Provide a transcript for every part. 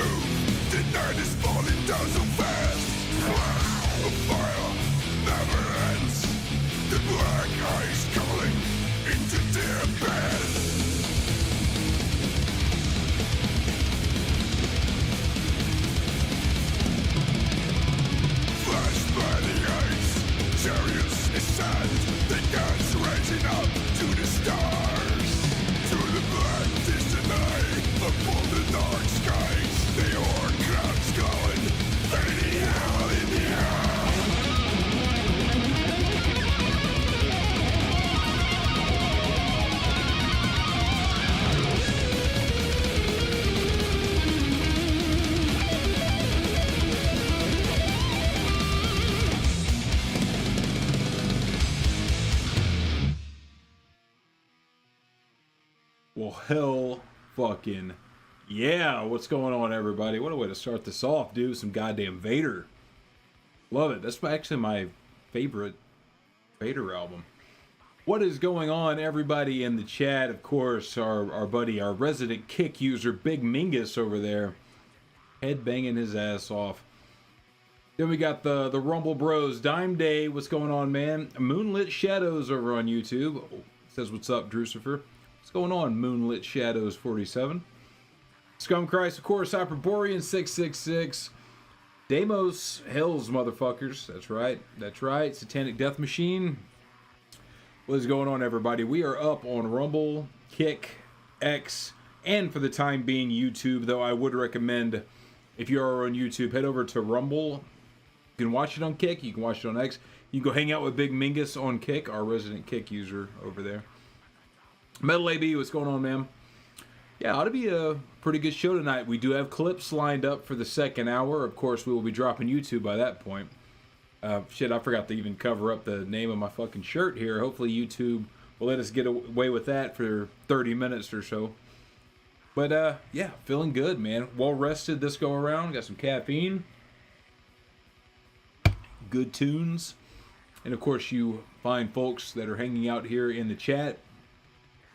move. The night is falling down so fast. A fire never ends. The black eyes calling into their bed. Flashed by the ice, chariots ascend. The guns rising up to the stars. Through the black distant night, upon the dark skies, the horn clouds glowing, fading out in the air. Well, hell fucking yeah. What's going on, everybody? What a way to start this off, dude. Some goddamn Vader. Love it. That's actually my favorite Vader album. What is going on, everybody in the chat? Of course, our buddy, our resident kick user, Big Mingus over there, head banging his ass off. Then we got the Rumble Bros, Dime Day. What's going on, man? Moonlit Shadows over on YouTube. Says, what's up, Drewcifer? What's going on, Moonlit Shadows 47? Scum Christ, of course, Hyperborean 666. Deimos Hells, motherfuckers. That's right. That's right. Satanic Death Machine. What is going on, everybody? We are up on Rumble, Kick, X, and for the time being, YouTube. Though I would recommend, if you are on YouTube, head over to Rumble. You can watch it on Kick. You can watch it on X. You can go hang out with Big Mingus on Kick, our resident Kick user over there. Metal AB, what's going on, man? Yeah, ought to be a pretty good show tonight. We do have clips lined up for the second hour. Of course, we will be dropping YouTube by that point. Shit, I forgot to even cover up the name of my fucking shirt here. Hopefully YouTube will let us get away with that for 30 minutes or so. But, yeah, feeling good, man. Well rested this go around. Got some caffeine. Good tunes. And, of course, you fine folks that are hanging out here in the chat,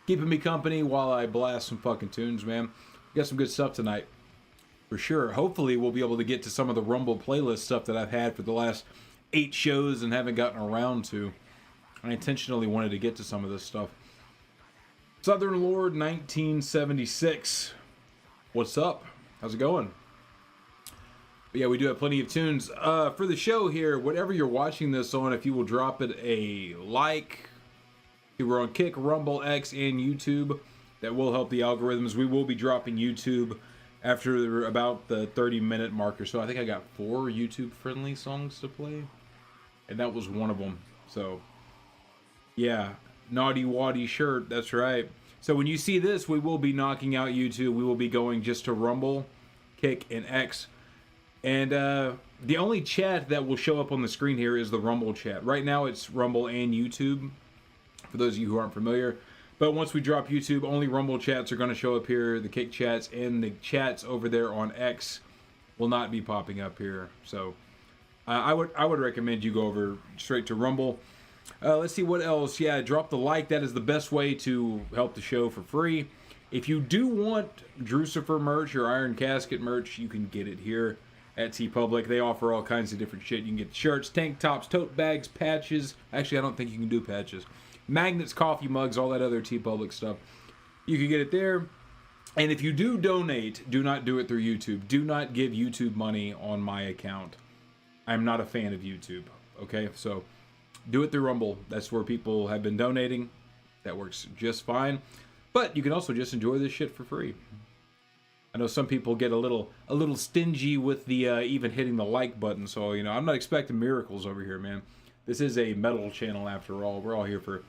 keeping me company while I blast some fucking tunes, man. We got some good stuff tonight, for sure. Hopefully, we'll be able to get to some of the Rumble playlist stuff that I've had for the last 8 shows and haven't gotten around to. I intentionally wanted to get to some of this stuff. Southern Lord 1976. What's up? How's it going? But yeah, we do have plenty of tunes. For the show here, whatever you're watching this on, if you will drop it a like. We're on Kick, Rumble, X, and YouTube. That will help the algorithms. We will be dropping YouTube after about the 30-minute mark or so. I think I got 4 YouTube-friendly songs to play, and that was one of them. So, yeah, Naughty Waddy shirt, that's right. So when you see this, we will be knocking out YouTube. We will be going just to Rumble, Kick, and X. And the only chat that will show up on the screen here is the Rumble chat. Right now, it's Rumble and YouTube, for those of you who aren't familiar. But once we drop YouTube, only Rumble chats are going to show up here. The Kick chats and the chats over there on X will not be popping up here. So I would recommend you go over straight to Rumble. Let's see what else. Yeah, drop the like. That is the best way to help the show for free. If you do want Drewcifer merch or Iron Casket merch, you can get it here at TeePublic. They offer all kinds of different shit. You can get shirts, tank tops, tote bags, patches. Actually, I don't think you can do patches. Magnets, coffee mugs, all that other TeePublic stuff. You can get it there. And if you do donate, do not do it through YouTube. Do not give YouTube money on my account. I'm not a fan of YouTube. Okay, so do it through Rumble. That's where people have been donating. That works just fine. But you can also just enjoy this shit for free. I know some people get a little stingy with the even hitting the like button. So, you know, I'm not expecting miracles over here, man. This is a metal channel after all. We're all here for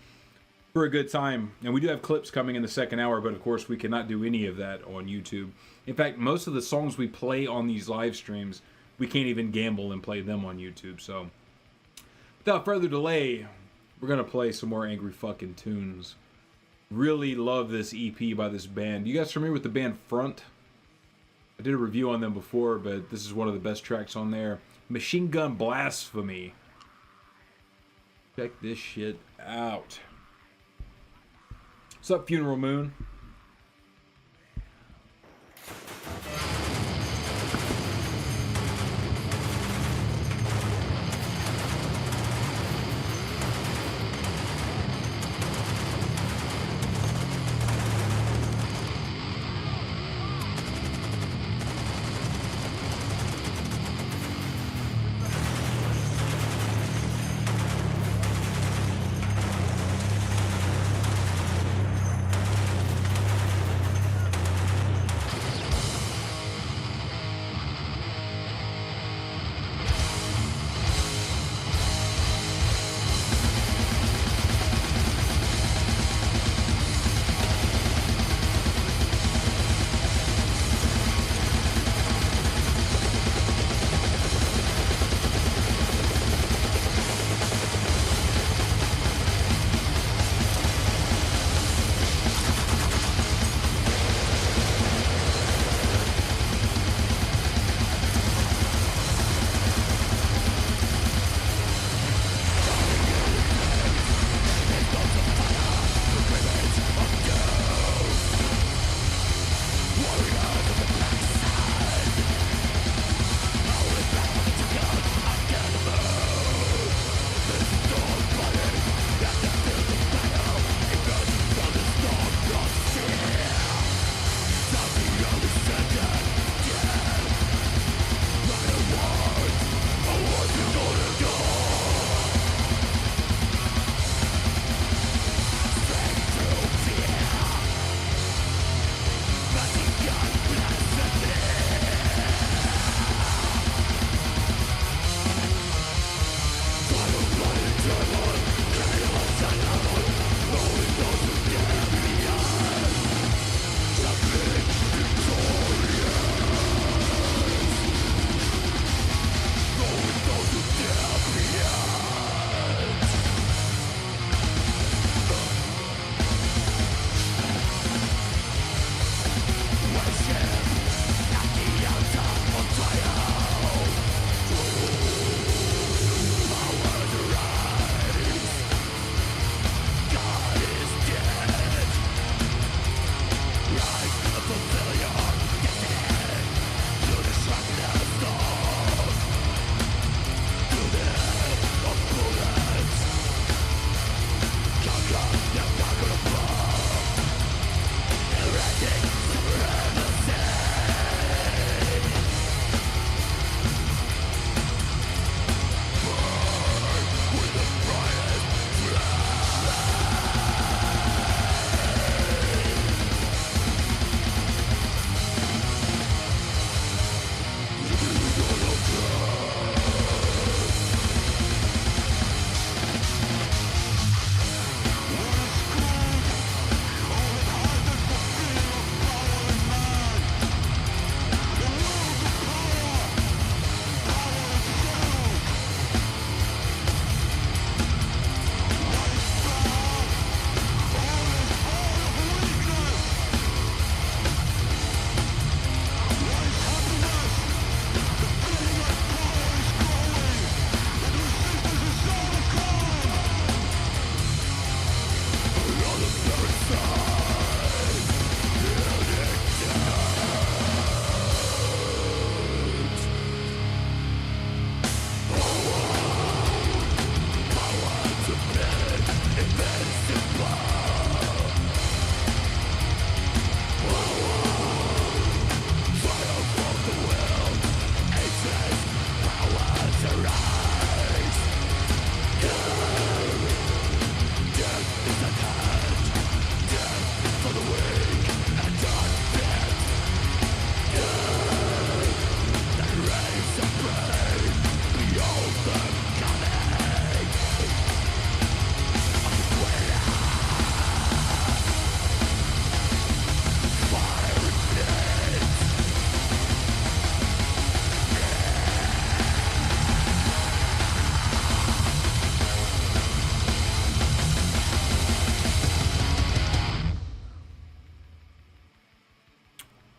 a good time. And we do have clips coming in the second hour, but of course we cannot do any of that on YouTube. In fact, most of the songs we play on these live streams, we can't even gamble and play them on YouTube. So without further delay, we're going to play some more angry fucking tunes. Really love this EP by this band. You guys familiar with the band Front? I did a review on them before, but this is one of the best tracks on there. Machine Gun Blasphemy. Check this shit out. What's up, Funeral Moon?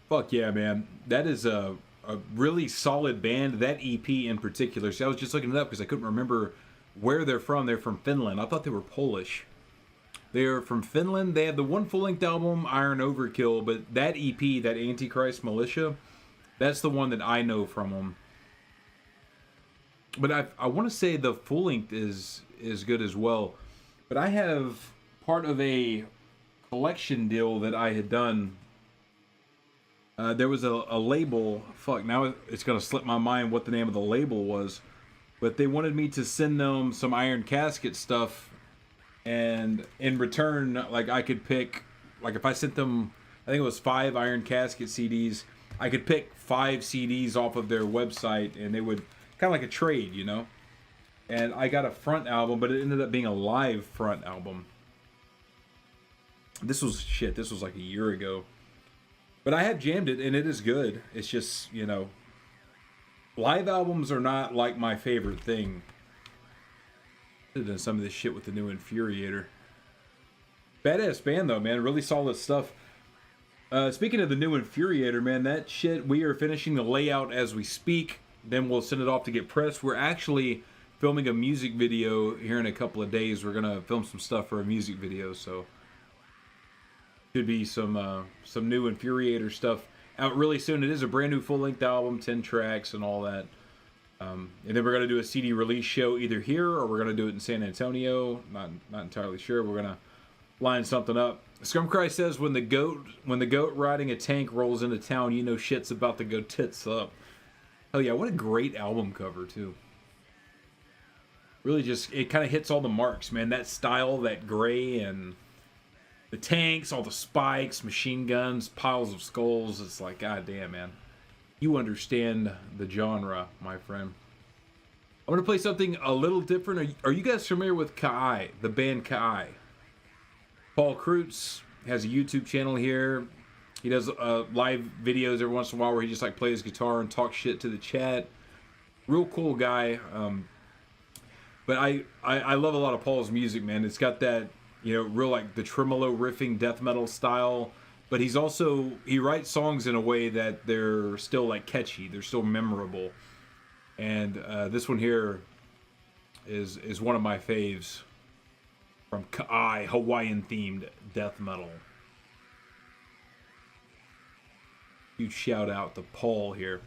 Fuck yeah, man. That is a really solid band. That EP in particular. See, I was just looking it up because I couldn't remember where they're from. They're from Finland. I thought they were Polish. They're from Finland. They have the one full-length album, Iron Overkill, but that EP, that Antichrist Militia, that's the one that I know from them. But I want to say the full-length is good as well. But I have part of a collection deal that I had done. There was a label. Fuck, now it's going to slip my mind what the name of the label was. But they wanted me to send them some Iron Casket stuff. And in return, like, I could pick, like, if I sent them, I think it was 5 Iron Casket CDs, I could pick 5 CDs off of their website, and they would, kind of like a trade, you know? And I got a front album, but it ended up being a live front album. This was like a year ago. But I have jammed it, and it is good. It's just, you know, live albums are not, like, my favorite thing. I've done some of this shit with the new Infuriator. Badass band though, man. Really solid stuff. Speaking of the new Infuriator, man, that shit, we are finishing the layout as we speak. Then we'll send it off to get pressed. We're actually filming a music video here in a couple of days. We're gonna film some stuff for a music video, so should be some new Infuriator stuff out really soon. It is a brand new full-length album, 10 tracks and all that. And then we're going to do a CD release show either here or we're going to do it in San Antonio. Not entirely sure. We're going to line something up. Scumcry says, when the goat riding a tank rolls into town, you know shit's about to go tits up. Oh yeah, what a great album cover too. Really just, it kind of hits all the marks, man. That style, that gray, and the tanks, all the spikes, machine guns, piles of skulls. It's like, goddamn, man. You understand the genre, my friend. I'm going to play something a little different. Are you guys familiar with Kai, the band Kai? Paul Kreutz has a YouTube channel here. He does live videos every once in a while where he just like plays guitar and talks shit to the chat. Real cool guy. But I love a lot of Paul's music, man. It's got that, you know, real like the tremolo riffing death metal style. But he writes songs in a way that they're still like catchy. They're still memorable. And this one here is one of my faves from Kai, Hawaiian themed death metal. Huge shout out to Paul here.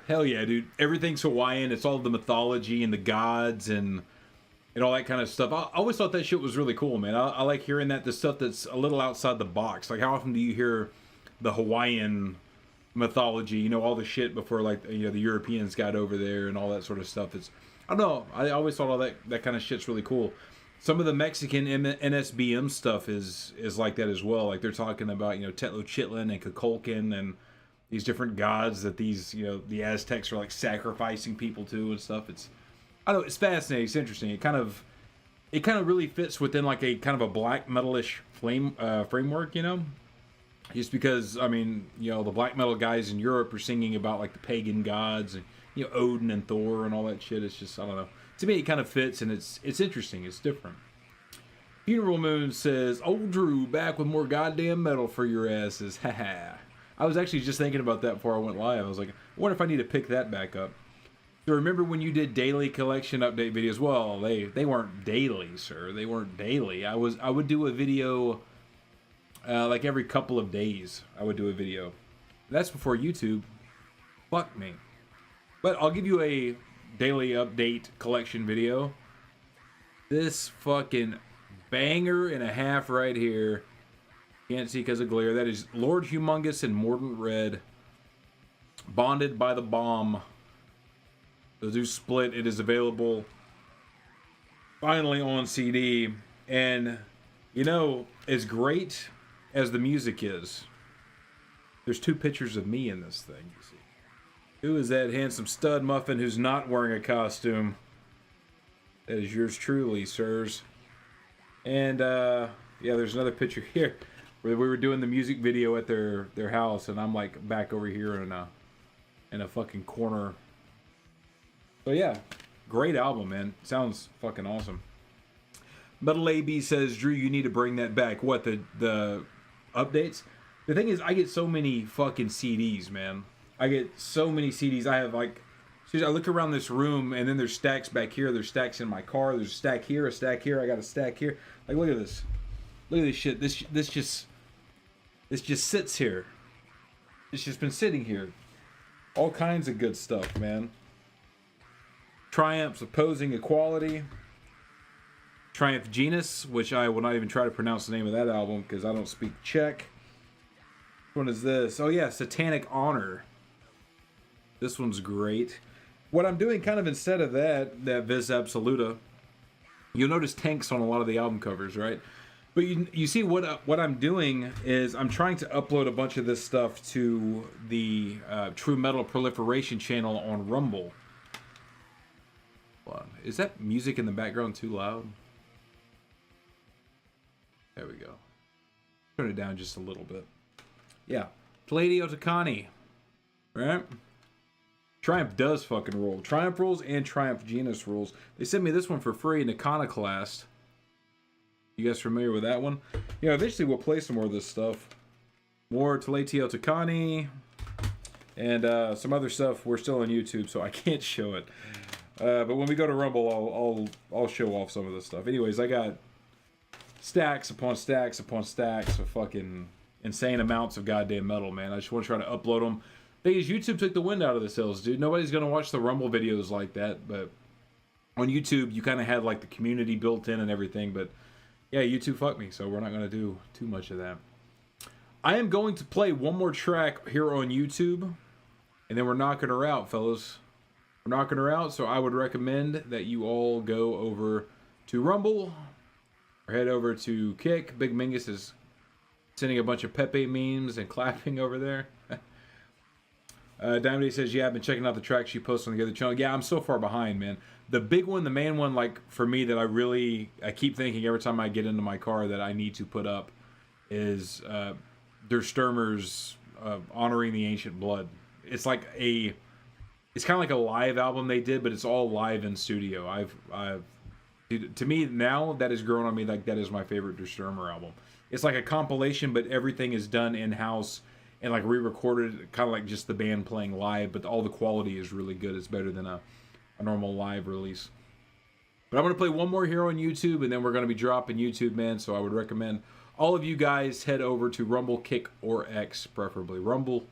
Hell yeah, dude. Everything's Hawaiian. It's all the mythology and the gods and all that kind of stuff. I always thought that shit was really cool, man. I like hearing that, the stuff that's a little outside the box. Like, how often do you hear the Hawaiian mythology, you know, all the shit before, like, you know, the Europeans got over there and all that sort of stuff? It's, I don't know, I always thought all that kind of shit's really cool. Some of the Mexican NSBM stuff is like that as well. Like, they're talking about, you know, Tenochtitlan and Kukulkan and these different gods that these, you know, the Aztecs are like sacrificing people to and stuff. It's, I don't know, it's fascinating, it's interesting. It kind of really fits within like a kind of a black metalish framework, you know? Just because, I mean, you know, the black metal guys in Europe are singing about like the pagan gods and, you know, Odin and Thor and all that shit. It's just, I don't know. To me, it kind of fits, and it's interesting. It's different. Funeral Moon says, "Old Drew back with more goddamn metal for your asses." Haha. I was actually just thinking about that before I went live. I was like, I wonder if I need to pick that back up. So remember when you did daily collection update videos? Well, they weren't daily, sir. They weren't daily. I would do a video like every couple of days. I would do a video. That's before YouTube. Fuck me. But I'll give you a daily update collection video. This fucking banger and a half right here. Can't see because of glare. That is Lord Humongous and Mordant Red. Bonded by the Bomb. The do split. It is available finally on CD. And, you know, as great as the music is, there's two pictures of me in this thing, you see. Who is that handsome stud muffin who's not wearing a costume? That is yours truly, sirs. And, yeah, there's another picture here where we were doing the music video at their house, and I'm like back over here in a fucking corner. So yeah, great album, man. Sounds fucking awesome. Metal AB says, "Drew, you need to bring that back." What, the updates? The thing is, I get so many fucking CDs, man. I get so many CDs. I have like, I look around this room, and then there's stacks back here. There's stacks in my car. There's a stack here, a stack here. I got a stack here. Like, look at this. Look at this shit. This just sits here. It's just been sitting here. All kinds of good stuff, man. Triumph's Opposing Equality. Triumph Genus, which I will not even try to pronounce the name of that album because I don't speak Czech. Which one is this? Oh yeah, Satanic Honor. This one's great. What I'm doing kind of instead of that Vis Absoluta, you'll notice tanks on a lot of the album covers, right? But you see what I'm doing is I'm trying to upload a bunch of this stuff to the True Metal Proliferation channel on Rumble. Hold on. Is that music in the background too loud? There we go. Turn it down just a little bit. Yeah. Palladio Takani. Right? Triumph does fucking rule. Triumph rules and Triumph Genus rules. They sent me this one for free in Iconoclast. You guys familiar with that one? Yeah, eventually we'll play some more of this stuff. More Palladio Takani. And some other stuff. We're still on YouTube, so I can't show it. But when we go to Rumble, I'll show off some of this stuff. Anyways, I got stacks upon stacks upon stacks of fucking insane amounts of goddamn metal, man. I just want to try to upload them. Thing is, YouTube took the wind out of the sails, dude. Nobody's gonna watch the Rumble videos like that, but on YouTube, you kind of had like the community built in and everything. But yeah, YouTube fucked me, so we're not gonna do too much of that. I am going to play one more track here on YouTube, and then we're knocking her out, fellas. We're knocking her out, so I would recommend that you all go over to Rumble or head over to Kick. Big Mingus is sending a bunch of Pepe memes and clapping over there. Diamond says, yeah, I've been checking out the tracks you post on the other channel. Yeah, I'm so far behind, man. The big one, the main one, like, for me that I keep thinking every time I get into my car that I need to put up is Der Stürmer's Honoring the Ancient Blood. It's like it's kind of like a live album they did, but it's all live in studio. To me, now that has grown on me, like, that is my favorite Der Stürmer album. It's like a compilation, but everything is done in-house and like re-recorded, kind of like just the band playing live, but all the quality is really good. It's better than a normal live release. But I'm going to play one more here on YouTube, and then we're going to be dropping YouTube, man, so I would recommend all of you guys head over to Rumble, Kick, or X, preferably Rumble.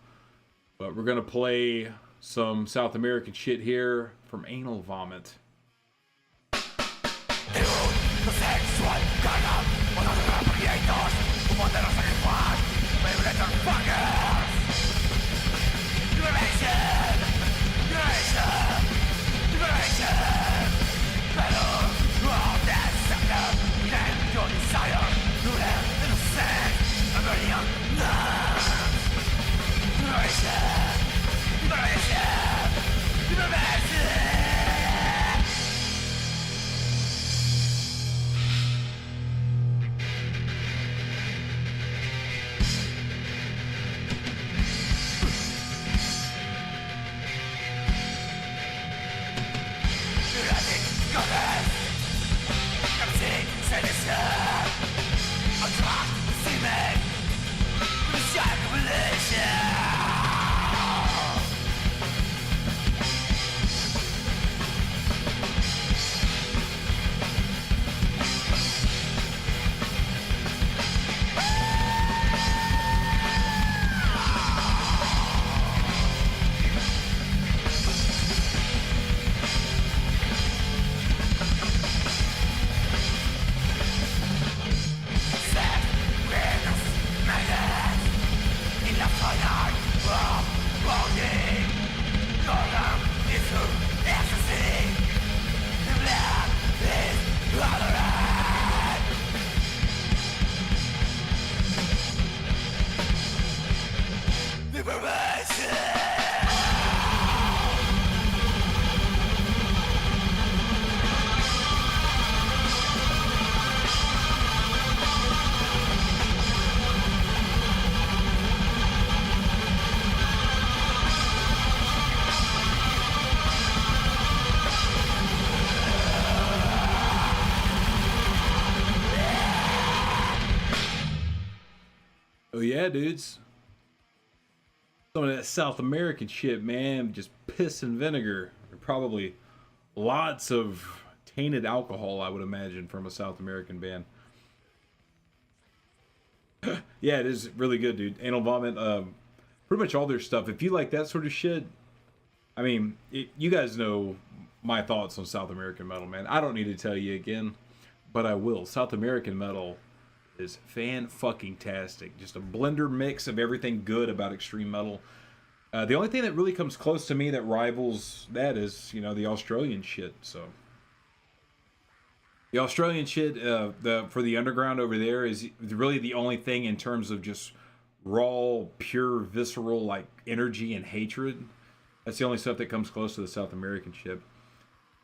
But we're going to play some South American shit here from Anal Vomit. Oh yeah, dudes. Some of that South American shit, man. Just piss and vinegar. Probably lots of tainted alcohol, I would imagine, from a South American band. Yeah, it is really good, dude. Anal Vomit, pretty much all their stuff. If you like that sort of shit, I mean, you guys know my thoughts on South American metal, man. I don't need to tell you again, but I will. South American metal is fan-fucking-tastic. Just a blender mix of everything good about extreme metal. The only thing that really comes close to me that rivals that is, you know, the Australian shit. So the Australian shit, for the underground over there is really the only thing in terms of just raw, pure, visceral, like energy and hatred. That's the only stuff that comes close to the South American shit.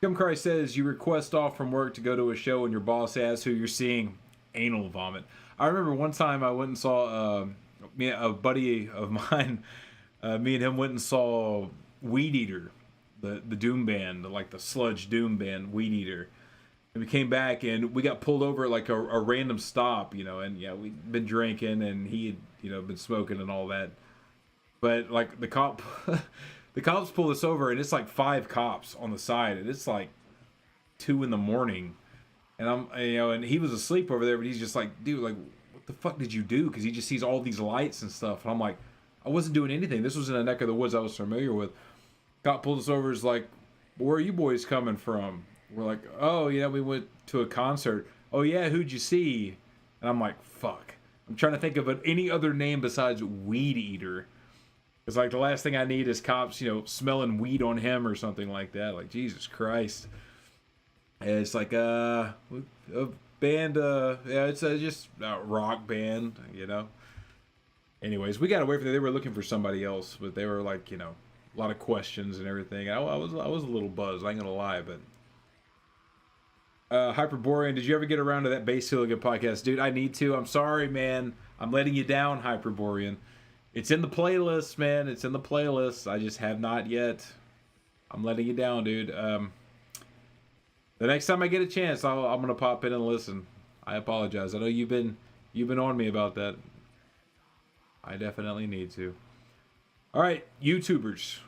Come Christ says you request off from work to go to a show and your boss asks who you're seeing. Anal Vomit. I remember one time I went and saw a buddy of mine. Me and him went and saw Weed Eater, the Doom band, like the sludge Doom band, Weed Eater. And we came back and we got pulled over at like a random stop, you know. And yeah, we'd been drinking and he had, you know, been smoking and all that. But like the cops pulled us over and it's like 5 cops on the side and it's like 2 a.m. And and he was asleep over there, but he's just like, dude, like, what the fuck did you do? Because he just sees all these lights and stuff. And I'm like, I wasn't doing anything. This was in a neck of the woods I was familiar with. Cop pulled us over, is like, where are you boys coming from? We're like, oh, yeah, we went to a concert. Oh, yeah, who'd you see? And I'm like, fuck. I'm trying to think of any other name besides Weed Eater. It's like the last thing I need is cops, you know, smelling weed on him or something like that. Like, Jesus Christ. And it's like a band, yeah, it's just a rock band, you know. Anyways, we got away from it. They were looking for somebody else, but they were like, you know, a lot of questions and everything. I was a little buzzed, I ain't gonna lie, but Hyperborean, did you ever get around to that Bass Hooligan podcast? Dude, I need to. I'm sorry, man. I'm letting you down, Hyperborean. It's in the playlist, man. It's in the playlist. I just have not yet. I'm letting you down, dude. The next time I get a chance, I'm gonna pop in and listen. I apologize. I know you've been on me about that. I definitely need to. All right, YouTubers,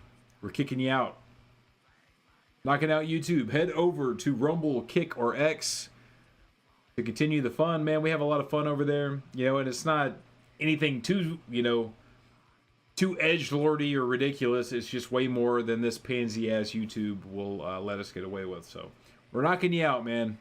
we're kicking you out. Knocking out YouTube. Head over to Rumble, Kick, or X to continue the fun, man. We have a lot of fun over there, you know, and it's not anything too, you know, too edgelordy or ridiculous. It's just way more than this pansy ass YouTube will let us get away with. So we're knocking you out, man.